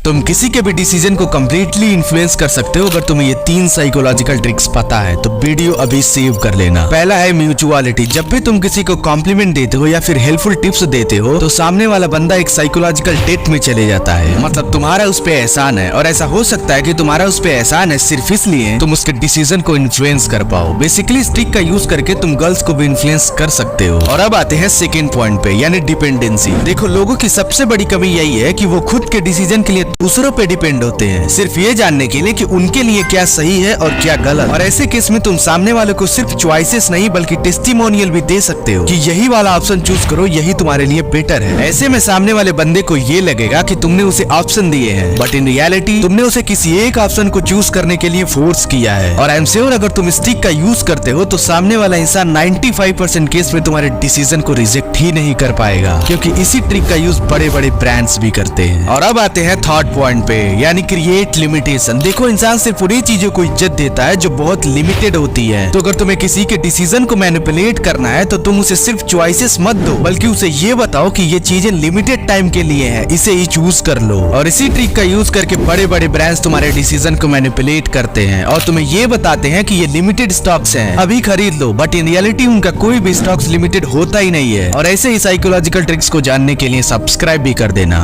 तुम किसी के भी डिसीजन को कम्प्लीटली इन्फ्लुएंस कर सकते हो अगर तुम्हें ये 3 साइकोलॉजिकल ट्रिक्स पता है तो वीडियो अभी सेव कर लेना। पहला है म्यूचुअलिटी। जब भी तुम किसी को कॉम्प्लीमेंट देते हो या फिर हेल्पफुल टिप्स देते हो तो सामने वाला बंदा एक साइकोलॉजिकल डेट में चले जाता है। मतलब तुम्हारा उस पे एहसान है, और ऐसा हो सकता है कि तुम्हारा उस पे एहसान है सिर्फ इसलिए तुम उसके डिसीजन को इन्फ्लुएंस कर पाओ। बेसिकली इस ट्रिक का यूज करके तुम गर्ल्स को भी इन्फ्लुएंस कर सकते हो। और अब आते हैं सेकंड पॉइंट पे, यानी डिपेंडेंसी। देखो, लोगों की सबसे बड़ी कमी यही है कि वो खुद के डिसीजन के लिए दूसरों पे डिपेंड होते हैं, सिर्फ ये जानने के लिए कि उनके लिए क्या सही है और क्या गलत। और ऐसे केस में तुम सामने वाले को सिर्फ चॉइसेस नहीं बल्कि टेस्टिमोनियल भी दे सकते हो कि यही वाला ऑप्शन चूज करो, यही तुम्हारे लिए बेटर है। ऐसे में सामने वाले बंदे को ये लगेगा कि तुमने उसे ऑप्शन दिए हैं, बट इन रियलिटी तुमने उसे किसी एक ऑप्शन को चूज करने के लिए फोर्स किया है। और आई एम श्योर अगर तुम इस ट्रिक का यूज करते हो तो सामने वाला इंसान 95% केस में तुम्हारे डिसीजन को रिजेक्ट ही नहीं कर पाएगा, क्योंकि इसी ट्रिक का यूज बड़े बड़े ब्रांड्स भी करते हैं। और अब आते हैं थर्ड पॉइंट पे, यानी क्रिएट लिमिटेशन। देखो, इंसान सिर्फ उन्हीं चीजों को इज्जत देता है जो बहुत लिमिटेड होती है। तो अगर तुम्हें किसी के डिसीजन को मैनिपुलेट करना है तो तुम उसे सिर्फ चॉइसेस मत दो, बल्कि उसे ये बताओ कि ये चीजें लिमिटेड टाइम के लिए है, इसे ही चूज कर लो। और इसी ट्रिक का यूज करके बड़े बड़े ब्रांड्स तुम्हारे डिसीजन को मैनिपुलेट करते हैं और तुम्हें ये बताते हैं कि ये लिमिटेड स्टॉक्स हैं, अभी खरीद लो, बट इन रियलिटी उनका कोई भी स्टॉक्स लिमिटेड होता ही नहीं है। और ऐसे ही साइकोलॉजिकल ट्रिक्स को जानने के लिए सब्सक्राइब भी कर देना।